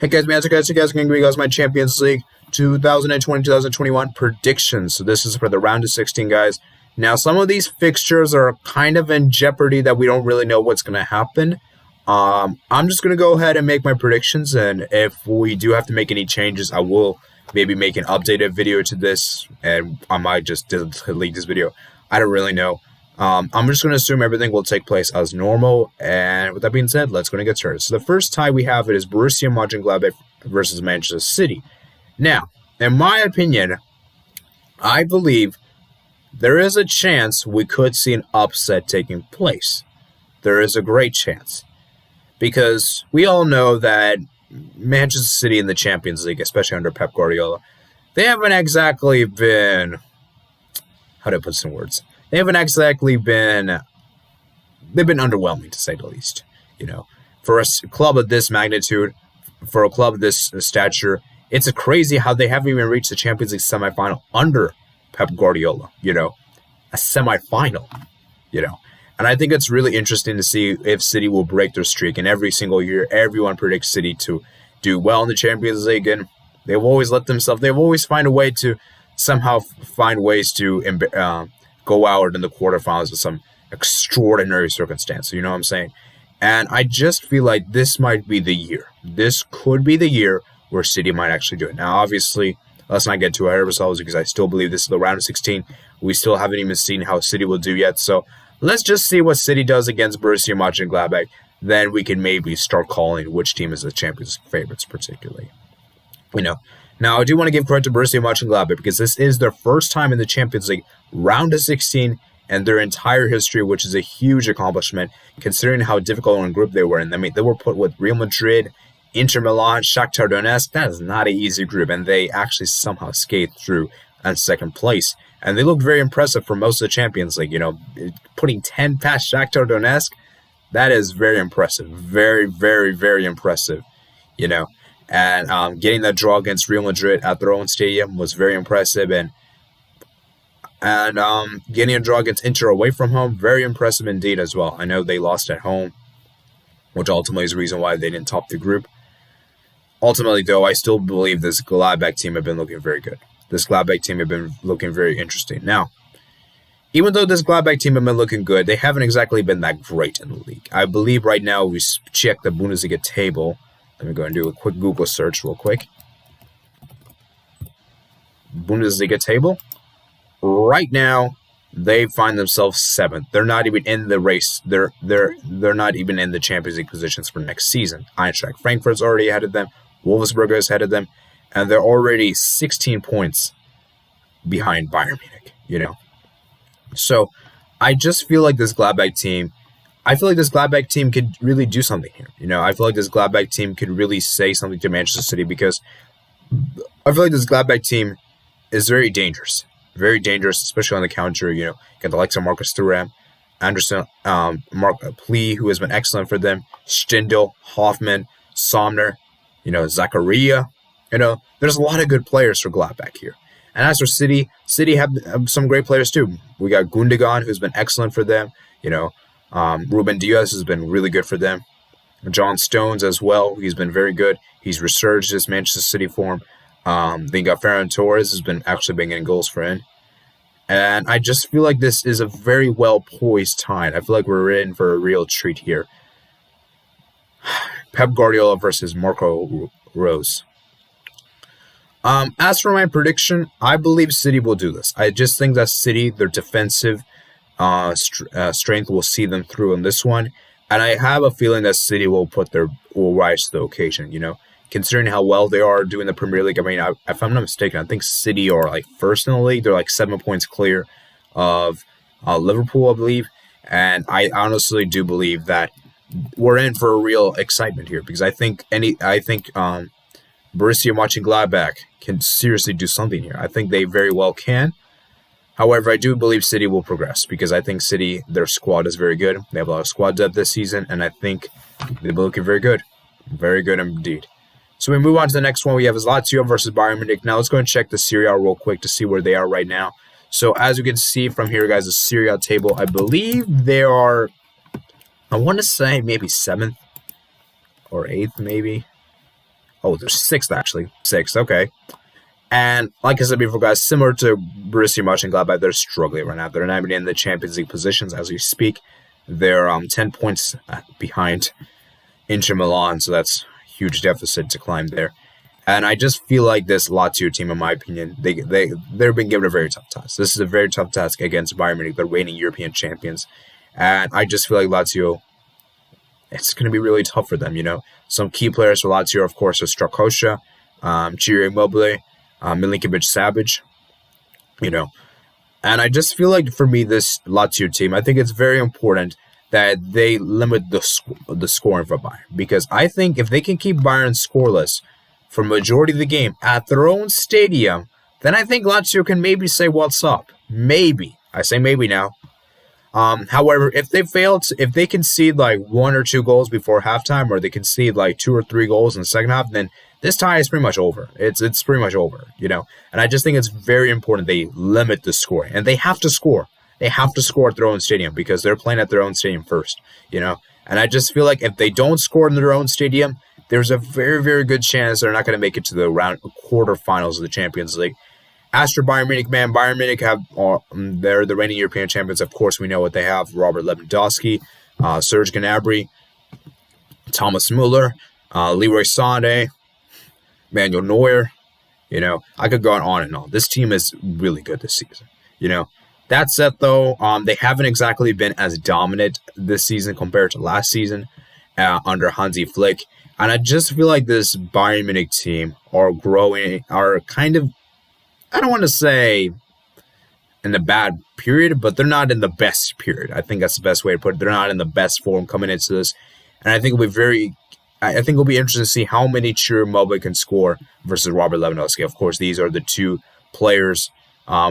Hey guys, man, so guys, I'm going to give you guys my Champions League 2020-2021 predictions. So this is for the round of 16, guys. Now, some of these fixtures are kind of in jeopardy that we don't really know what's going to happen. I'm just going to go ahead and make my predictions, and if we do have to make any changes, I will maybe make an updated video to this, and I might just delete this video. I don't really know. I'm just going to assume everything will take place as normal, and with that being said, let's go and get started. So the first tie we have is Borussia Mönchengladbach versus Manchester City. Now, in my opinion, I believe there is a chance we could see an upset taking place. There is a great chance, because we all know that Manchester City in the Champions League, especially under Pep Guardiola, they haven't exactly been, how do I put this in words? They haven't exactly been, they've been underwhelming, to say the least. You know, for a club of this magnitude, for a club of this stature, it's crazy how they haven't even reached the Champions League semifinal under Pep Guardiola, you know, a semifinal, you know. And I think it's really interesting to see if City will break their streak. And every single year, everyone predicts City to do well in the Champions League, and they've always they've always find a way to somehow find ways to go out in the quarterfinals with some extraordinary circumstance. You know what I'm saying? And I just feel like this might be the year. This could be the year where City might actually do it. Now, obviously, let's not get too ahead of ourselves, because I still believe this is the round of 16. We still haven't even seen how City will do yet. So let's just see what City does against Borussia Mönchengladbach. Then we can maybe start calling which team is the Champions League favorites, particularly. You know. Now, I do want to give credit to Borussia Mönchengladbach, because this is their first time in the Champions League round of 16 and their entire history, which is a huge accomplishment considering how difficult of a group they were in. I mean, they were put with Real Madrid, Inter Milan, Shakhtar Donetsk. That is not an easy group, and they actually somehow skated through in second place. And they looked very impressive for most of the Champions League. You know, putting 10 past Shakhtar Donetsk, that is very impressive. Very, very, very impressive, you know. And getting that draw against Real Madrid at their own stadium was very impressive. And getting a draw against Inter away from home, very impressive indeed as well. I know they lost at home, which ultimately is the reason why they didn't top the group. Ultimately, though, I still believe this Gladbach team have been looking very good. This Gladbach team have been looking very interesting. Now, even though this Gladbach team have been looking good, they haven't exactly been that great in the league. I believe right now we check the Bundesliga table. Let me go and do a quick Google search real quick. Bundesliga table. Right now, they find themselves 7th. They're not even in the race. They're not even in the Champions League positions for next season. Eintracht Frankfurt's already ahead of them. Wolfsburg is ahead of them. And they're already 16 points behind Bayern Munich, you know. So, I just feel like this Gladbach team could really do something here. You know, I feel like this Gladbach team could really say something to Manchester City, because I feel like this Gladbach team is very dangerous. Very dangerous, especially on the counter. You know, get the likes of Marcus Thuram, Anderson, Mark Plee, who has been excellent for them, Stindl, Hoffman, Sommer, you know, Zakaria. You know, there's a lot of good players for Gladbach here. And as for City have some great players too. We got Gundogan, who's been excellent for them. You know, Ruben Diaz has been really good for them. John Stones as well. He's been very good. He's resurged his Manchester City form. Then you got Ferran Torres, who's been actually been getting goals for him. And I just feel like this is a very well-poised tie. I feel like we're in for a real treat here. Pep Guardiola versus Marco Rose. As for my prediction, I believe City will do this. I just think that City, their defensive strength will see them through in this one, and I have a feeling that City will rise to the occasion. You know, considering how well they are doing the Premier League. I mean, if I'm not mistaken, I think City are like first in the league. They're like 7 points clear of Liverpool, I believe, and I honestly do believe that we're in for a real excitement here, because I think Borussia Mönchengladbach can seriously do something here. I think they very well can. However, I do believe City will progress, because I think City, their squad is very good. They have a lot of squad depth this season, and I think they'll be looking very good. Very good indeed. So we move on to the next one. We have Zlatium versus Bayern Munich. Now let's go and check the Serie A real quick to see where they are right now. So as you can see from here, guys, the Serie A table, I believe they are, I want to say maybe 7th or 8th maybe. Oh, there's sixth actually. Sixth, okay. And like I said before, guys, similar to Borussia Mönchengladbach, they're struggling right now. They're not even in the Champions League positions as we speak. They're 10 points behind Inter Milan, so that's a huge deficit to climb there. And I just feel like this Lazio team, in my opinion, they're being given a very tough task. This is a very tough task against Bayern Munich, the reigning European champions. And I just feel like Lazio, it's going to be really tough for them, you know. Some key players for Lazio, of course, are Strakosha, Ciro Immobile, Milinkovic-Savic, you know. And I just feel like, for me, this Lazio team, I think it's very important that they limit the scoring for Bayern. Because I think if they can keep Bayern scoreless for majority of the game at their own stadium, then I think Lazio can maybe say what's up. Maybe. I say maybe now. However, if they concede like 1 or 2 goals before halftime, or they concede like 2 or 3 goals in the second half, then this tie is pretty much over. It's pretty much over, you know. And I just think it's very important they limit the scoring, and they have to score. They have to score at their own stadium because they're playing at their own stadium first, you know. And I just feel like if they don't score in their own stadium, there's a very, very good chance they're not going to make it to the quarterfinals of the Champions League. As for Bayern Munich, man, Bayern Munich they're the reigning European champions. Of course, we know what they have: Robert Lewandowski, Serge Gnabry, Thomas Müller, Leroy Sané, Manuel Neuer. You know, I could go on and on. This team is really good this season. You know, that said, though, they haven't exactly been as dominant this season compared to last season under Hansi Flick. And I just feel like this Bayern Munich team are kind of, I don't want to say in the bad period, but they're not in the best period. I think that's the best way to put it. They're not in the best form coming into this. And I think it'll be interesting to see how many Ciro Immobile can score versus Robert Lewandowski. Of course, these are the two players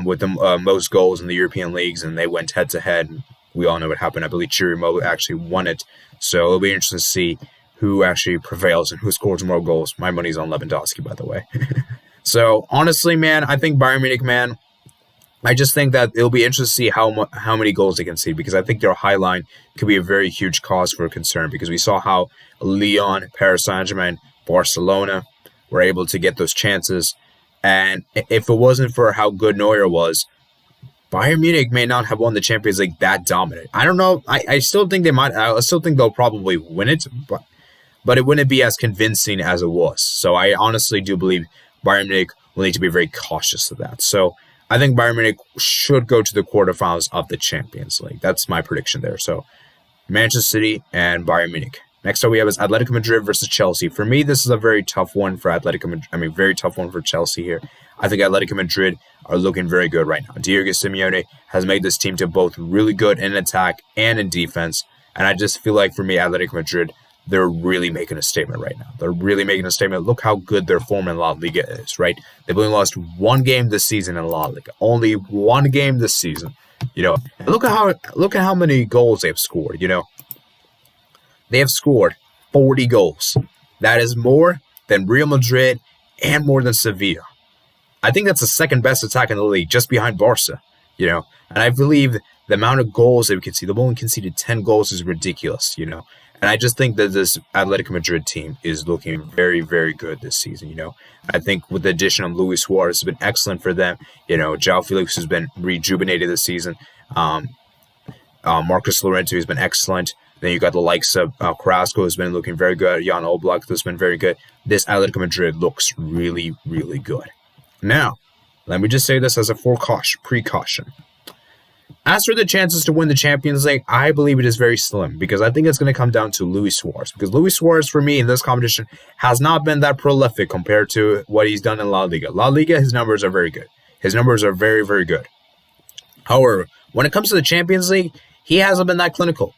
with the most goals in the European leagues, and they went head-to-head. We all know what happened. I believe Ciro Immobile actually won it. So it'll be interesting to see who actually prevails and who scores more goals. My money's on Lewandowski, by the way. So, honestly, man, I think Bayern Munich, man, I just think that it'll be interesting to see how many goals they can see, because I think their high line could be a very huge cause for concern, because we saw how Lyon, Paris Saint-Germain, Barcelona were able to get those chances. And if it wasn't for how good Neuer was, Bayern Munich may not have won the Champions League that dominant. I don't know. I still think they might. I still think they'll probably win it, but it wouldn't be as convincing as it was. So I honestly do believe Bayern Munich will need to be very cautious of that. So I think Bayern Munich should go to the quarterfinals of the Champions League. That's my prediction there. So Manchester City and Bayern Munich. Next up we have is Atletico Madrid versus Chelsea. For me, this is a very tough one for Atletico Madrid. Very tough one for Chelsea here. I think Atletico Madrid are looking very good right now. Diego Simeone has made this team to both really good in attack and in defense. And I just feel like, for me, Atletico Madrid, they're really making a statement right now. They're really making a statement. Look how good their form in La Liga is, right? They've only lost one game this season in La Liga. Only one game this season. You know, and look at how many goals they've scored, you know. They have scored 40 goals. That is more than Real Madrid and more than Sevilla. I think that's the second best attack in the league, just behind Barca, you know. And I believe the amount of goals they concede, they've only conceded 10 goals, is ridiculous, you know. And I just think that this Atletico Madrid team is looking very, very good this season, you know. I think with the addition of Luis Suarez has been excellent for them. You know, João Felix has been rejuvenated this season. Marcus Llorente has been excellent. Then you got the likes of Carrasco, who's been looking very good. Jan Oblak has been very good. This Atletico Madrid looks really, really good. Now, let me just say this as a precaution. As for the chances to win the Champions League, I believe it is very slim, because I think it's going to come down to Luis Suarez. Because Luis Suarez, for me, in this competition, has not been that prolific compared to what he's done in La Liga. La Liga, his numbers are very good. His numbers are very, very good. However, when it comes to the Champions League, he hasn't been that clinical.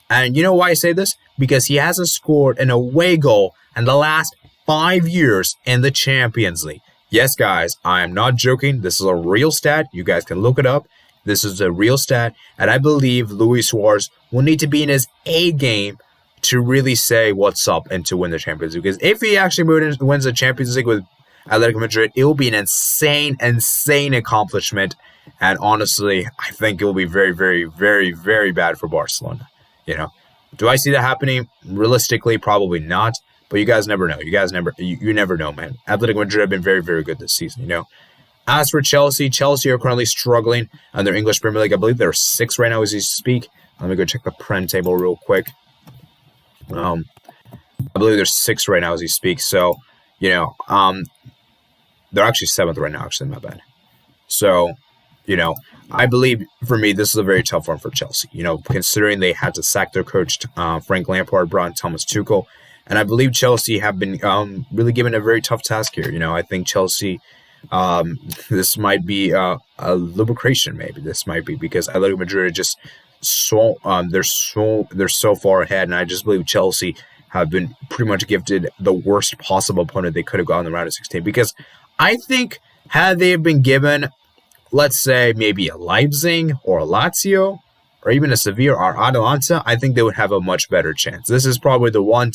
And you know why I say this? Because he hasn't scored an away goal in the last 5 years in the Champions League. Yes, guys, I am not joking. This is a real stat. You guys can look it up. This is a real stat. And I believe Luis Suarez will need to be in his A game to really say what's up and to win the Champions League. Because if he actually wins the Champions League with Atletico Madrid, it will be an insane accomplishment. And honestly, I think it will be very, very, very, very bad for Barcelona. You know, do I see that happening? Realistically, probably not. But you guys never know. You never know, man. Atletico Madrid have been very, very good this season, you know. As for Chelsea are currently struggling in their English Premier League. I believe they're 6th right now as you speak. Let me go check the Prem table real quick. I believe they're 6th right now as you speak. So, you know, they're actually 7th right now, actually, my bad. So, you know, I believe, for me, this is a very tough one for Chelsea. You know, considering they had to sack their coach, Frank Lampard, brought in Thomas Tuchel. And I believe Chelsea have been really given a very tough task here. You know, I think Chelsea, this might be a lubrication, maybe. This might be because Atletico Madrid are just they're so far ahead. And I just believe Chelsea have been pretty much gifted the worst possible opponent they could have gotten in the round of 16. Because I think had they been given, let's say, maybe a Leipzig or a Lazio or even a Sevilla or Atalanta, I think they would have a much better chance. This is probably the one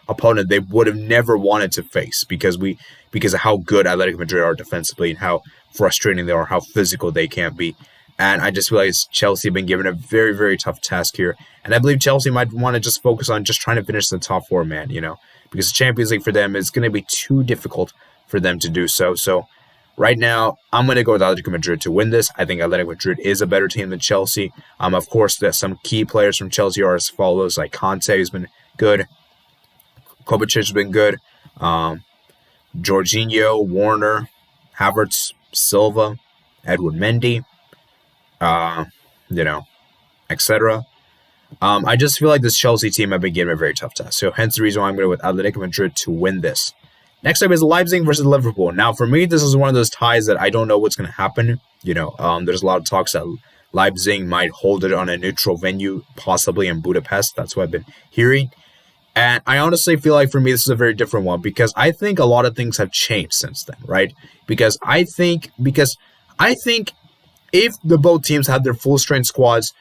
opponent they would have never wanted to face because of how good Atletico Madrid are defensively and how frustrating they are, how physical they can be. And I just feel like Chelsea have been given a very, very tough task here. And I believe Chelsea might want to just focus on just trying to finish the top 4, man, you know, because the Champions League for them is going to be too difficult for them to do so. So right now, I'm going to go with Atletico Madrid to win this. I think Atletico Madrid is a better team than Chelsea. Of course, there's some key players from Chelsea are as follows, like Conte, who's been good. Kovacic has been good. Jorginho, Warner, Havertz, Silva, Edward Mendy, you know, etc. I just feel like this Chelsea team have been given a very tough task. So hence the reason why I'm going to go with Atletico Madrid to win this. Next up is Leipzig versus Liverpool. Now, for me, this is one of those ties that I don't know what's going to happen. You know, there's a lot of talks that Leipzig might hold it on a neutral venue, possibly in Budapest. That's what I've been hearing. And I honestly feel like for me, this is a very different one because I think a lot of things have changed since then, right? Because I think if the both teams had their full strength squads,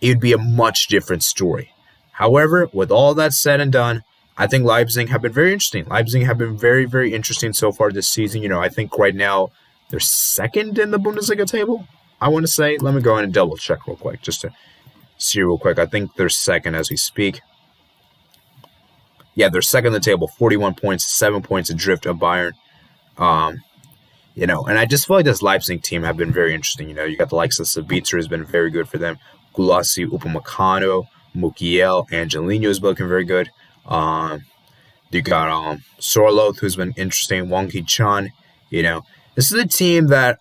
it would be a much different story. However, with all that said and done, I think Leipzig have been very interesting. Leipzig have been very, very interesting so far this season. You know, I think right now they're 2nd in the Bundesliga table, I want to say. Let me go in and double check real quick just to see real quick. I think they're 2nd as we speak. Yeah, they're 2nd in the table, 41 points, 7 points adrift of Bayern. You know, and I just feel like this Leipzig team have been very interesting. You know, you got the likes of Sabitzer has been very good for them. Gulassi, Upamecano, Mukiel, Angelino is looking very good. You got Sorloth, who's been interesting. Wang Hee-chan, you know. This is a team that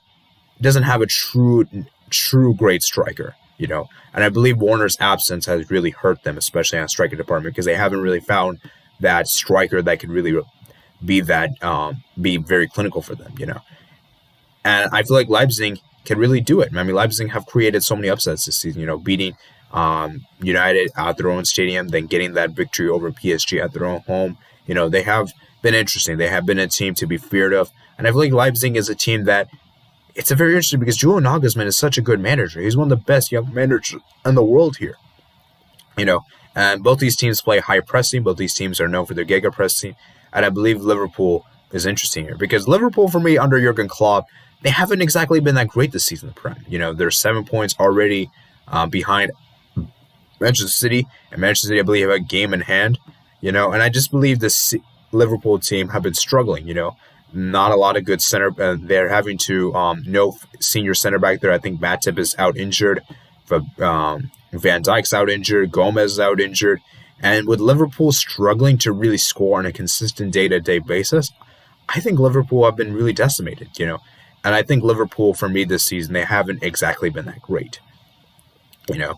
doesn't have a true great striker, you know. And I believe Warner's absence has really hurt them, especially on the striker department, because they haven't really found that striker that could really be very clinical for them, you know. And I feel like Leipzig can really do it. I mean, Leipzig have created so many upsets this season, you know, beating United at their own stadium, then getting that victory over PSG at their own home. You know, they have been interesting. They have been a team to be feared of. And I feel like Leipzig is a team that it's a very interesting because Julian Nagelsmann is such a good manager. He's one of the best young managers in the world here. You know, and both these teams play high pressing. Both these teams are known for their Gega pressing. And I believe Liverpool is interesting here because Liverpool, for me, under Jurgen Klopp, they haven't exactly been that great this season in the Prem. You know, they're 7 points already behind Manchester City. And Manchester City, I believe, have a game in hand. You know, and I just believe this Liverpool team have been struggling, you know. Not a lot of good center. They're having to no senior center back there. I think Matip is out injured. Van Dijk's out injured. Gomez is out injured. And with Liverpool struggling to really score on a consistent day-to-day basis, I think Liverpool have been really decimated, you know. And I think Liverpool, for me this season, they haven't exactly been that great, you know.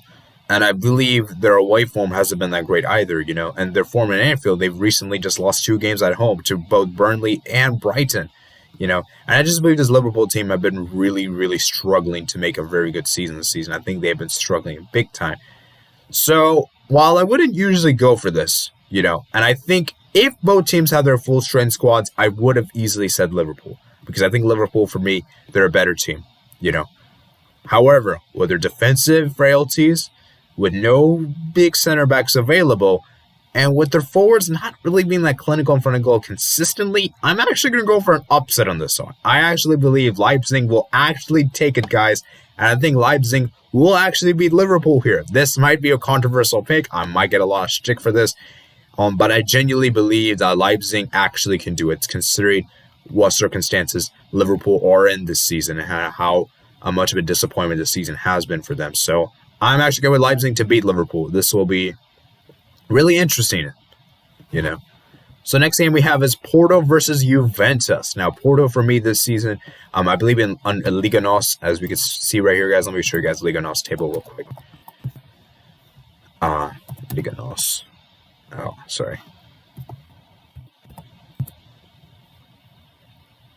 And I believe their away form hasn't been that great either, you know. And their form in Anfield, they've recently just lost 2 games at home to both Burnley and Brighton, you know. And I just believe this Liverpool team have been really, really struggling to make a very good season this season. I think they've been struggling big time. So while I wouldn't usually go for this, you know, and I think if both teams had their full strength squads, I would have easily said Liverpool. Because I think Liverpool, for me, they're a better team, you know. However, with their defensive frailties, with no big center backs available, and with their forwards not really being that clinical in front of goal consistently, I'm actually going to go for an upset on this one. I actually believe Leipzig will actually take it, guys, and I think Leipzig will actually beat Liverpool here. This might be a controversial pick. I might get a lot of shtick for this. But I genuinely believe that Leipzig actually can do it, considering what circumstances Liverpool are in this season and how much of a disappointment this season has been for them. So I'm actually going with Leipzig to beat Liverpool. This will be really interesting, you know. So next game we have is Porto versus Juventus. Now, Porto for me this season, I believe in Liga NOS, as we can see right here, guys. Let me show you guys Liga NOS table real quick. Liga NOS. Oh, sorry.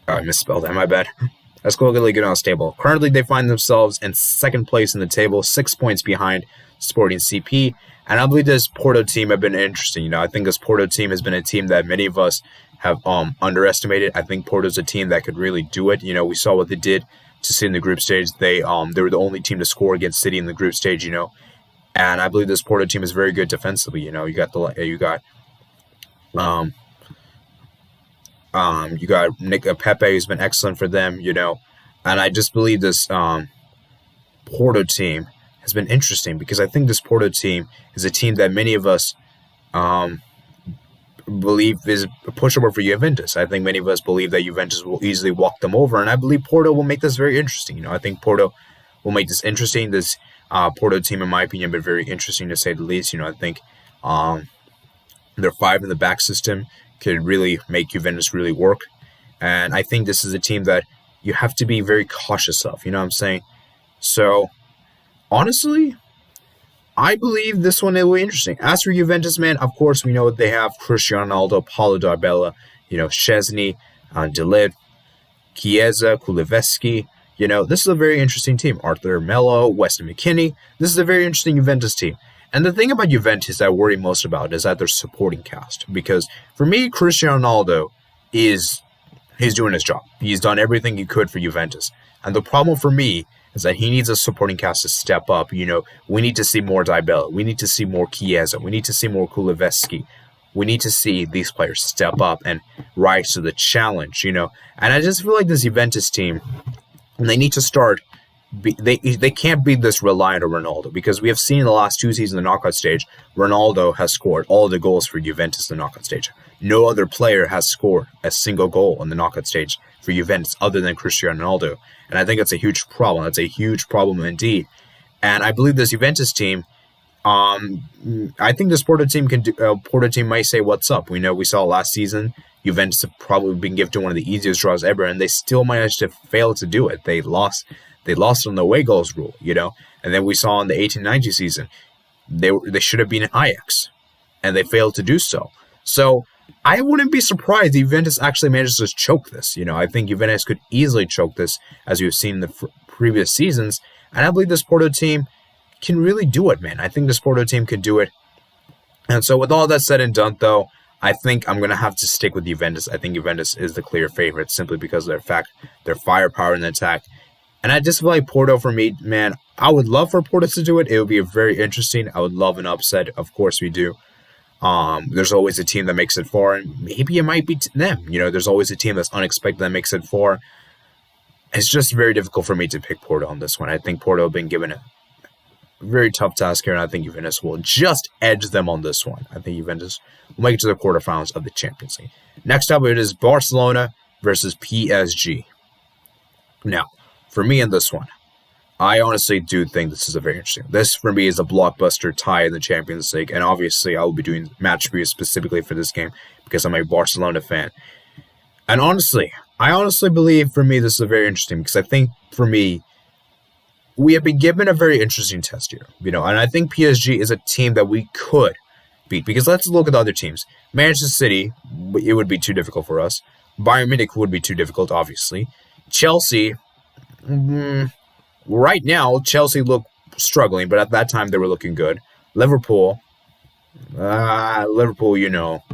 Oh, I misspelled that. My bad. Let's go look at Liga NOS table. Currently, they find themselves in second place in the table, 6 points behind Sporting CP. And I believe this Porto team have been interesting. You know, I think this Porto team has been a team that many of us have underestimated. I think Porto's a team that could really do it. You know, we saw what they did to City in the group stage. They were the only team to score against City in the group stage, you know. And I believe this Porto team is very good defensively. You know, you got Nick Pepe, who's been excellent for them, you know. And I just believe this Porto team has been interesting because I think this Porto team is a team that many of us believe is a pushover for Juventus. I think many of us believe that Juventus will easily walk them over, and I believe Porto will make this very interesting. You know, I think Porto will make this interesting. This Porto team, in my opinion, been very interesting to say the least. You know, I think their 5 in the back system could really make Juventus really work, and I think this is a team that you have to be very cautious of. You know what I'm saying? So, honestly, I believe this one will be interesting. As for Juventus, man, of course, we know that they have Cristiano Ronaldo, Paulo Dybala, you know, Szczesny, De Ligt, Chiesa, Kuleveski. You know, this is a very interesting team. Arthur Melo, Weston McKennie. This is a very interesting Juventus team. And the thing about Juventus that I worry most about is that their supporting cast. Because for me, Cristiano Ronaldo he's doing his job. He's done everything he could for Juventus. And the problem for me is that he needs a supporting cast to step up. You know, we need to see more Dybala. We need to see more Chiesa. We need to see more Kuleveski. We need to see these players step up and rise to the challenge, you know. And I just feel like this Juventus team, they need to start. They can't be this reliant on Ronaldo, because we have seen in the last 2 seasons in the knockout stage, Ronaldo has scored all the goals for Juventus in the knockout stage. No other player has scored a single goal in the knockout stage for Juventus other than Cristiano Ronaldo. And I think that's a huge problem. That's a huge problem indeed. And I believe this Juventus team, I think this Porto team Porto team might say, what's up? We know we saw last season, Juventus have probably been given one of the easiest draws ever, and they still managed to fail to do it. They lost on the away goals rule, you know. And then we saw in the 18-19 season, they should have been an Ajax, and they failed to do so. So I wouldn't be surprised if Juventus actually manages to choke this. You know, I think Juventus could easily choke this, as we've seen in the previous seasons. And I believe this Porto team can really do it, man. I think this Porto team can do it. And so with all that said and done, though, I think I'm going to have to stick with Juventus. I think Juventus is the clear favorite simply because of their firepower in the attack. And I just feel like Porto, for me, man, I would love for Porto to do it. It would be very interesting. I would love an upset. Of course we do. There's always a team that makes it far, and maybe it might be them. You know, there's always a team that's unexpected that makes it far. It's just very difficult for me to pick Porto on this one. I think Porto have been given a very tough task here, and I think Juventus will just edge them on this one. I think Juventus will make it to the quarterfinals of the Champions League. Next up, it is Barcelona versus PSG. Now, for me in this one, I honestly do think this is a very interesting. This, for me, is a blockbuster tie in the Champions League, and obviously I will be doing match reviews specifically for this game because I'm a Barcelona fan. And I honestly believe, for me, this is a very interesting, because I think, for me, we have been given a very interesting test here, you know, and I think PSG is a team that we could beat, because let's look at the other teams. Manchester City, it would be too difficult for us. Bayern Munich would be too difficult, obviously. Chelsea, right now, Chelsea look struggling, but at that time they were looking good. Liverpool, you know.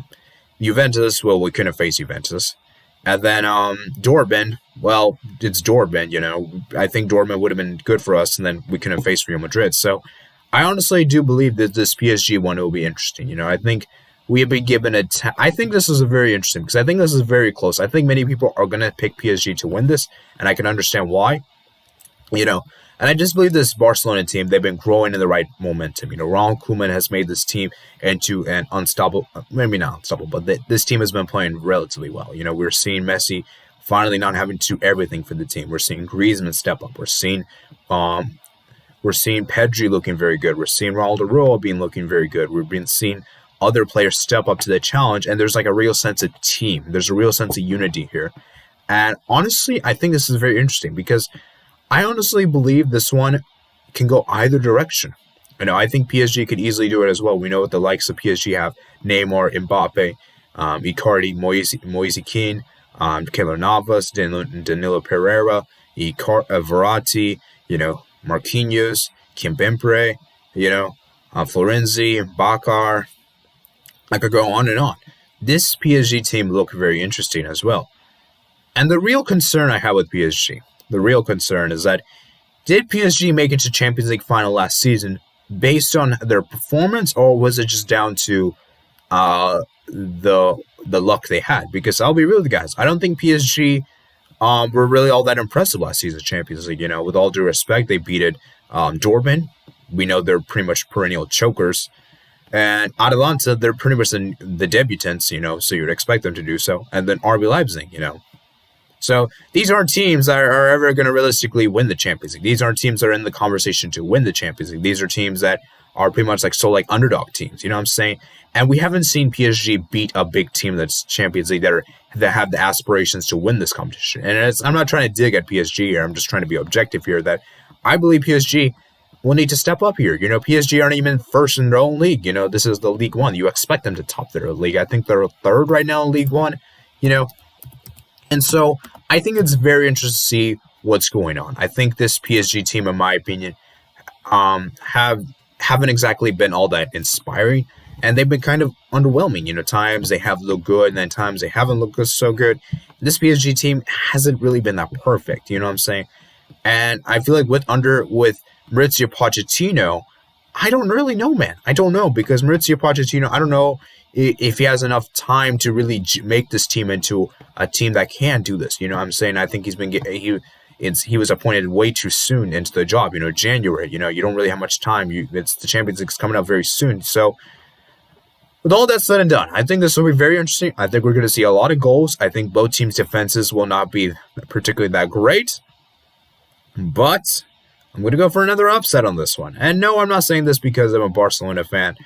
Juventus, well, we couldn't face Juventus. And then Dortmund, well, it's Dortmund, you know. I think Dortmund would have been good for us, and then we couldn't face Real Madrid. So I honestly do believe that this PSG one will be interesting. You know, I think we have been given I think this is a very interesting, because I think this is very close. I think many people are going to pick PSG to win this, and I can understand why. You know, And I just believe this Barcelona team, they've been growing in the right momentum. Ronald Koeman has made this team into an unstoppable, maybe not unstoppable, but this team has been playing relatively well. We're seeing Messi finally not having to do everything for the team. We're seeing Griezmann step up. We're seeing Pedri looking very good. We're seeing Raul de Roa looking very good. We've been seeing other players step up to the challenge, and there's like a real sense of team. There's a real sense of unity here. And honestly, I think this is very interesting because I honestly believe this one can go either direction. I think PSG could easily do it as well. We know what the likes of PSG have: Neymar, Mbappe, Icardi, Moise Kean, Keylor Navas, Danilo Pereira, Verratti, Marquinhos, Kimpembe, Florenzi, Bakar. I could go on and on. This PSG team looked very interesting as well. And the real concern I have with PSG, the real concern is that did PSG make it to Champions League final last season based on their performance, or was it just down to the luck they had? Because I'll be real with you guys, I don't think PSG were really all that impressive last season Champions League. With all due respect, they beat Dortmund. We know they're pretty much perennial chokers. And Atalanta, they're pretty much the debutants, so you'd expect them to do so. And then RB Leipzig, So these aren't teams that are ever going to realistically win the Champions League. These aren't teams that are in the conversation to win the Champions League. These are teams that are pretty much like underdog teams, you know what I'm saying? And we haven't seen PSG beat a big team that's Champions League that have the aspirations to win this competition. And I'm not trying to dig at PSG here. I'm just trying to be objective here that I believe PSG will need to step up here. PSG aren't even first in their own league. This is the League One. You expect them to top their league. I think they're third right now in League One, And so I think it's very interesting to see what's going on. I think this PSG team, in my opinion, haven't exactly been all that inspiring, and they've been kind of underwhelming. Times they have looked good, and then times they haven't looked so good. This PSG team hasn't really been that perfect. You know what I'm saying? And I feel like with Maurizio Pochettino, I don't really know, man. I don't know, because Maurizio Pochettino, I don't know if he has enough time to really make this team into a team that can do this. You know what I'm saying? I think he was appointed way too soon into the job. January, you don't really have much time. It's the Champions League's coming up very soon. So with all that said and done, I think this will be very interesting. I think we're going to see a lot of goals. I think both teams' defenses will not be particularly that great. But I'm going to go for another upset on this one. And no, I'm not saying this because I'm a Barcelona fan.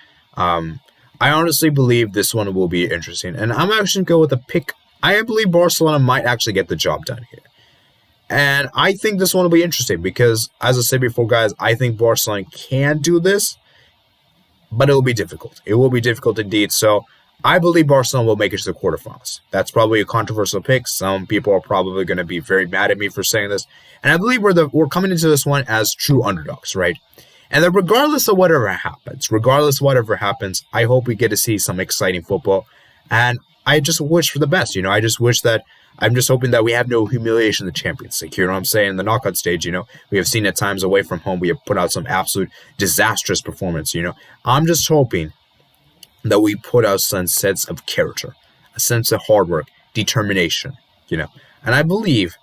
I honestly believe this one will be interesting. And I'm actually going to go with a pick. I believe Barcelona might actually get the job done here. And I think this one will be interesting because, as I said before, guys, I think Barcelona can do this, but it will be difficult. It will be difficult indeed. So I believe Barcelona will make it to the quarterfinals. That's probably a controversial pick. Some people are probably going to be very mad at me for saying this. And I believe we're coming into this one as true underdogs, right? And then regardless of whatever happens, I hope we get to see some exciting football. And I just wish for the best. I'm just hoping that we have no humiliation in the Champions League. You know what I'm saying? In the knockout stage, we have seen at times away from home, we have put out some absolute disastrous performance. I'm just hoping that we put out some sense of character, a sense of hard work, determination, And I believe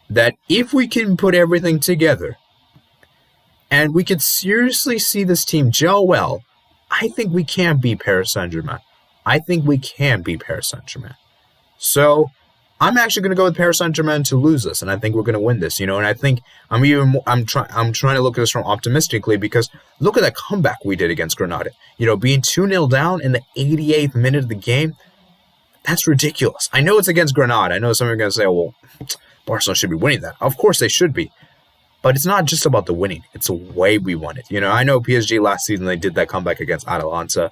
that if we can put everything together and we can seriously see this team gel well, I think we can beat Paris Saint-Germain. So I'm actually going to go with Paris Saint-Germain to lose this, and I think we're going to win this, And I think I'm trying to look at this from optimistically because look at that comeback we did against Granada. Being 2-0 down in the 88th minute of the game, that's ridiculous. I know it's against Granada. I know some are going to say, well, Barcelona should be winning that. Of course they should be. But it's not just about the winning. It's the way we won it. I know PSG last season, they did that comeback against Atalanta,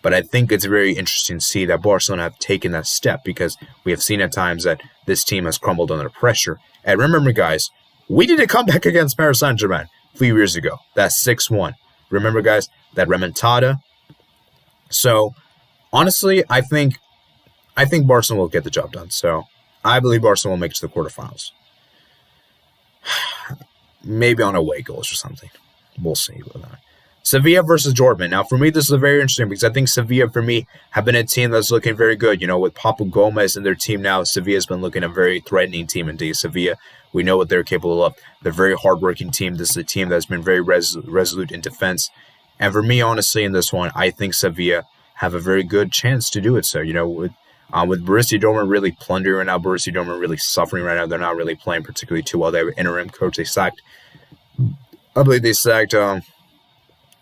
But I think it's very interesting to see that Barcelona have taken that step because we have seen at times that this team has crumbled under pressure. And remember, guys, we did a comeback against Paris Saint-Germain a few years ago. That's 6-1. Remember, guys, that remontada. So, honestly, I think Barcelona will get the job done. So, I believe Barcelona will make it to the quarterfinals. Maybe on away goals or something. We'll see with that. Sevilla versus Dortmund. Now, for me, this is very interesting because I think Sevilla, for me, have been a team that's looking very good. With Papu Gomez in their team now, Sevilla's been looking a very threatening team indeed. Sevilla, we know what they're capable of. They're a very hardworking team. This is a team that's been very resolute in defense. And for me, honestly, in this one, I think Sevilla have a very good chance to do it. So, with Borussia Dortmund really plundering right now, Borussia Dortmund really suffering right now. They're not really playing particularly too well. They have an interim coach they sacked. I believe they sacked,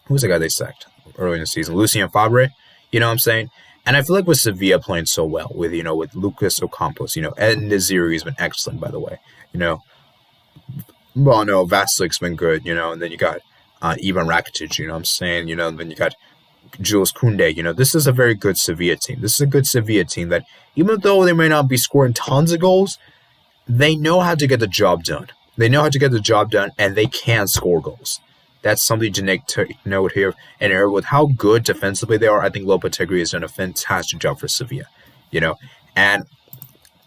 who's the guy they sacked early in the season? Lucien Favre, you know what I'm saying? And I feel like with Sevilla playing so well, with Lucas Ocampos, Ed Naziri has been excellent, by the way. Well, no, Vasilik's been good, and then you got Ivan Rakitic, you know what I'm saying? Then you got Jules Koundé. This is a very good Sevilla team. This is a good Sevilla team that, even though they may not be scoring tons of goals, they know how to get the job done. They know how to get the job done, and they can score goals. That's something to note here. And with how good defensively they are, I think Lopetegui has done a fantastic job for Sevilla. And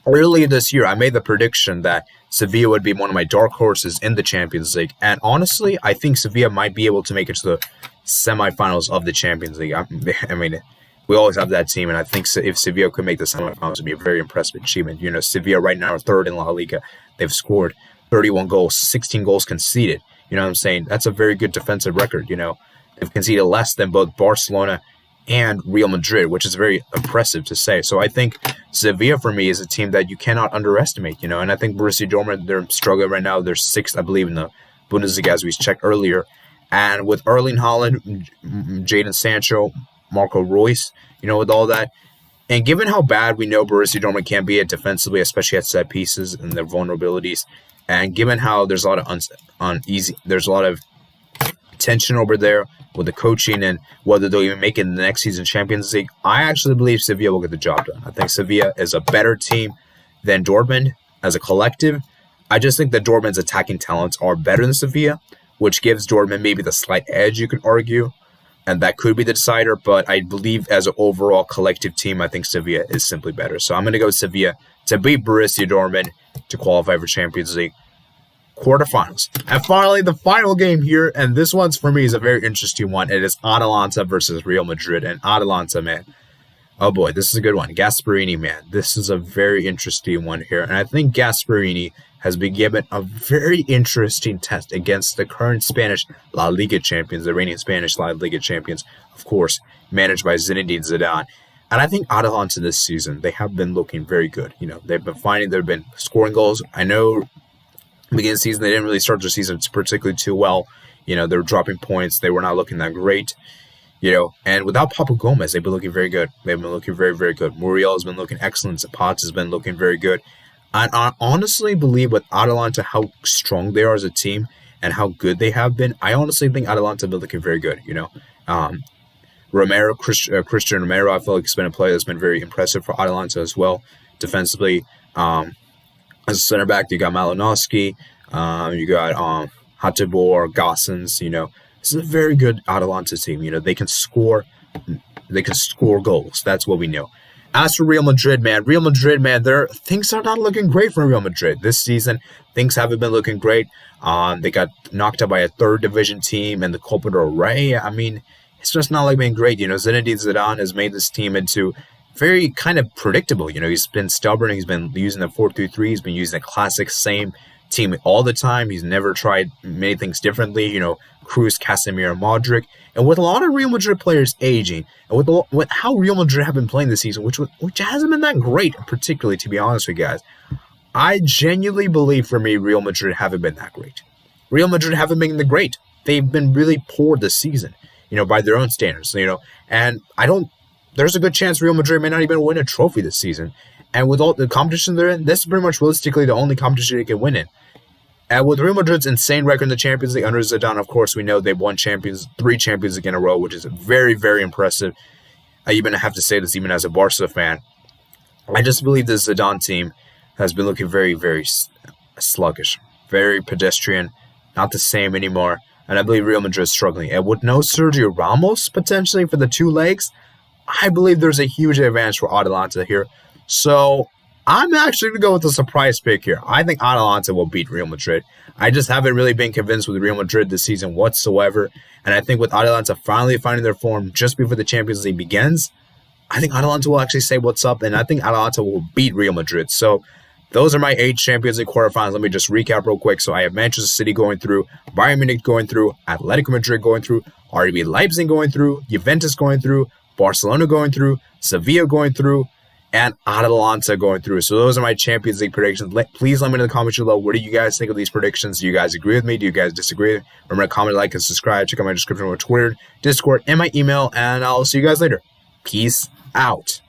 earlier this year, I made the prediction that Sevilla would be one of my dark horses in the Champions League. And honestly, I think Sevilla might be able to make it to the semifinals of the Champions League. I mean, we always have that team, and I think if Sevilla could make the semifinals, it would be a very impressive achievement. Sevilla right now are third in La Liga. They've scored 31 goals, 16 goals conceded. You know what I'm saying? That's a very good defensive record. They've conceded less than both Barcelona and Real Madrid, which is very impressive to say. So I think Sevilla, for me, is a team that you cannot underestimate, and I think Borussia Dortmund, they're struggling right now. They're sixth, I believe, in the Bundesliga, as we checked earlier. And with Erling Haaland, Jadon Sancho, Marco Reus, with all that, and given how bad we know Borussia Dortmund can be at defensively, especially at set pieces and their vulnerabilities, and given how there's a lot of there's a lot of tension over there with the coaching and whether they'll even make it in the next season Champions League, I actually believe Sevilla will get the job done. I think Sevilla is a better team than Dortmund as a collective. I just think that Dortmund's attacking talents are better than Sevilla, which gives Dortmund maybe the slight edge, you could argue, and that could be the decider. But I believe as an overall collective team, I think Sevilla is simply better. So I'm going to go with Sevilla to beat Borussia Dortmund to qualify for Champions League quarterfinals. And finally, the final game here, and this one's for me is a very interesting one. It is Atalanta versus Real Madrid. And Atalanta, man, oh boy, this is a good one. Gasperini, man, this is a very interesting one here. And I think Gasperini has been given a very interesting test against the current Spanish La Liga champions, the reigning Spanish La Liga champions, of course, managed by Zinedine Zidane. And I think Atalanta this season, they have been looking very good. They've been scoring goals. I know beginning of the season, they didn't really start their season particularly too well. They were dropping points. They were not looking that great. And without Papu Gomez, they've been looking very good. They've been looking very, very good. Muriel has been looking excellent. Zapata has been looking very good. And I honestly believe with Atalanta, how strong they are as a team and how good they have been, I honestly think Atalanta have been looking very good, Christian Romero, I feel like he's been a player that's been very impressive for Atalanta as well. Defensively, as a center back, you got Malinowski, you got Hatibor, Gossens, This is a very good Atalanta team. They can score goals. That's what we know. As for Real Madrid, man, things are not looking great for Real Madrid. This season, things haven't been looking great. They got knocked out by a third division team in the Copa del Rey. I mean, it's just not being great. Zinedine Zidane has made this team into very kind of predictable. He's been stubborn. He's been using the 4-3-3. He's been using the classic same team all the time. He's never tried many things differently. Cruz, Casemiro, Modric. And with a lot of Real Madrid players aging, and with how Real Madrid have been playing this season, which hasn't been that great, particularly, to be honest with you guys, I genuinely believe, for me, Real Madrid haven't been that great. Real Madrid haven't been the great. They've been really poor this season, by their own standards, and there's a good chance Real Madrid may not even win a trophy this season. And with all the competition they're in, this is pretty much realistically the only competition they can win in. And with Real Madrid's insane record in the Champions League under Zidane, of course, we know they've won 3 Champions League in a row, which is very, very impressive. I even have to say this even as a Barca fan. I just believe this Zidane team has been looking very, very sluggish, very pedestrian, not the same anymore. And I believe Real Madrid is struggling. And with no Sergio Ramos, potentially, for the 2 legs, I believe there's a huge advantage for Atalanta here. So I'm actually going to go with a surprise pick here. I think Atalanta will beat Real Madrid. I just haven't really been convinced with Real Madrid this season whatsoever. And I think with Atalanta finally finding their form just before the Champions League begins, I think Atalanta will actually say what's up, and I think Atalanta will beat Real Madrid. So those are my 8 Champions League quarterfinals. Let me just recap real quick. So I have Manchester City going through, Bayern Munich going through, Atletico Madrid going through, RB Leipzig going through, Juventus going through, Barcelona going through, Sevilla going through, and Atalanta going through. So those are my Champions League predictions. Please let me know in the comments below, what do you guys think of these predictions? Do you guys agree with me? Do you guys disagree? Remember to comment, like, and subscribe. Check out my description on Twitter, Discord, and my email, and I'll see you guys later. Peace out.